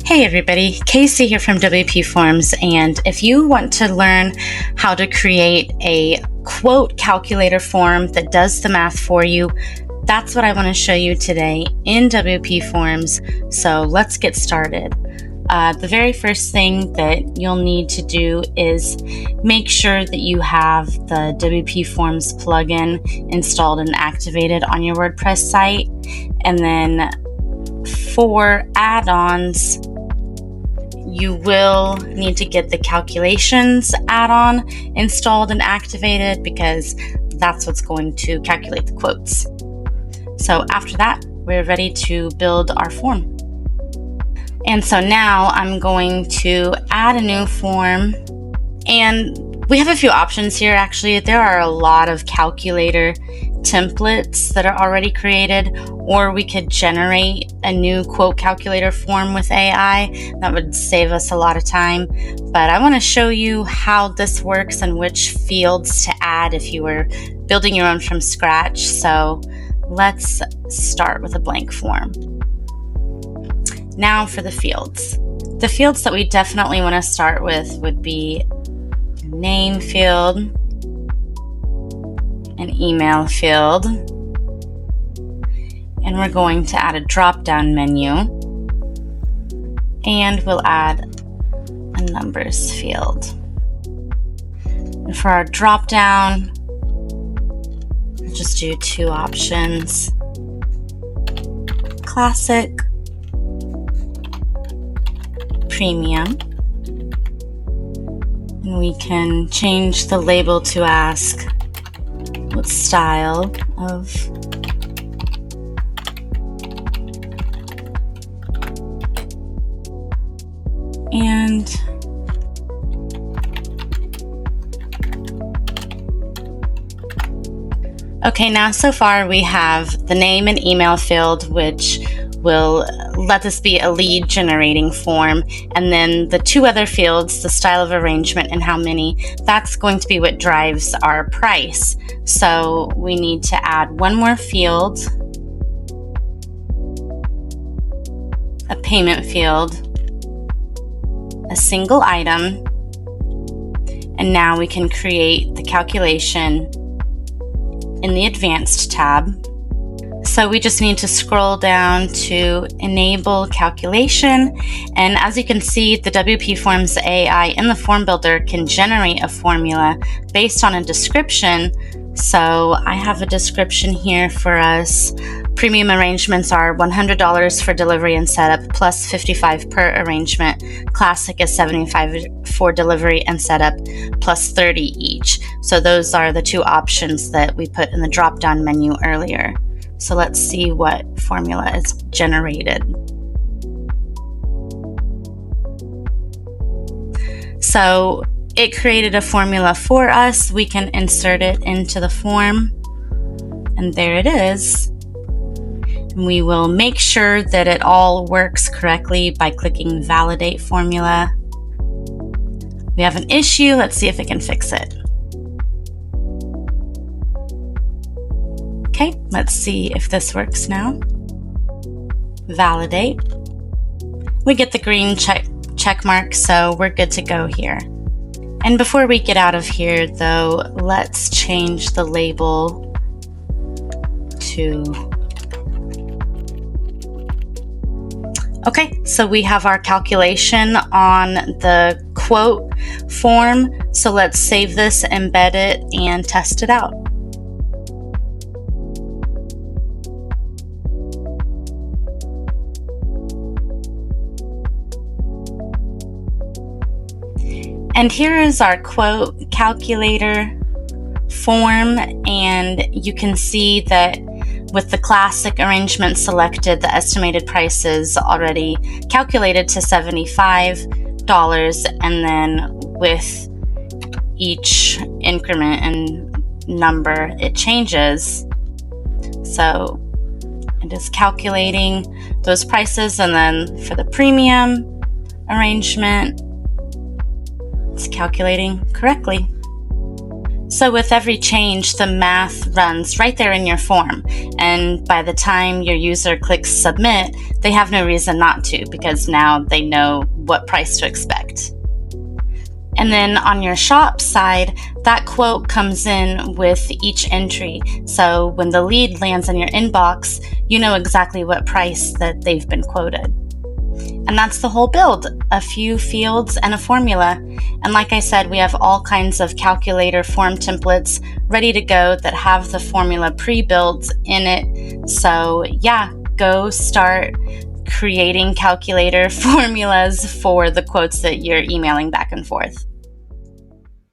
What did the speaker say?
Hey everybody, Casey here from WPForms, and if you want to learn how to create a quote calculator form that does the math for you, that's what I want to show you today in WPForms. So let's get started. The very first thing that you'll need to do is make sure that you have the WPForms plugin installed and activated on your WordPress site. And then for add-ons, you will need to get the calculations add-on installed and activated because that's what's going to calculate the quotes. So after that, we're ready to build our form. And so now I'm going to add a new form, and we have a few options here. Actually, there are a lot of calculator templates that are already created, or we could generate a new quote calculator form with AI. That would save us a lot of time, but I want to show you how this works and which fields to add if you were building your own from scratch. So let's start with a blank form. Now for the fields. The fields that we definitely want to start with would be name field, an email field, and we're going to add a drop-down menu, and we'll add a numbers field. And for our drop-down, we'll just do two options: classic, premium. And we can change the label to ask what style of and okay, now so far we have the name and email field, which will let this be a lead generating form, and then the two other fields, the style of arrangement and how many, that's going to be what drives our price. So we need to add one more field, a payment field, a single item, and now we can create the calculation in the advanced tab. So we just need to scroll down to enable calculation, and as you can see, the WPForms AI in the form builder can generate a formula based on a description. So I have a description here for us. Premium arrangements are $100 for delivery and setup plus $55 per arrangement. Classic is $75 for delivery and setup plus $30 each. So those are the two options that we put in the drop-down menu earlier. So let's see what formula is generated. So it created a formula for us. We can insert it into the form, and there it is. And we will make sure that it all works correctly by clicking Validate Formula. We have an issue. Let's see if it can fix it. Okay, let's see if this works now. Validate. We get the green check mark, so we're good to go here. And before we get out of here, though, let's change the label to... Okay, so we have our calculation on the quote form. So let's save this, embed it, and test it out. And here is our quote calculator form, and you can see that with the classic arrangement selected, the estimated price is already calculated to $75, and then with each increment and number, it changes. So it is calculating those prices, and then for the premium arrangement, it's calculating correctly. So with every change, the math runs right there in your form. And by the time your user clicks submit, they have no reason not to, because now they know what price to expect. And then on your shop side, that quote comes in with each entry. So when the lead lands in your inbox, you know exactly what price that they've been quoted. And that's the whole build, a few fields and a formula. And like I said, we have all kinds of calculator form templates ready to go that have the formula pre-built in it. So yeah, go start creating calculator formulas for the quotes that you're emailing back and forth.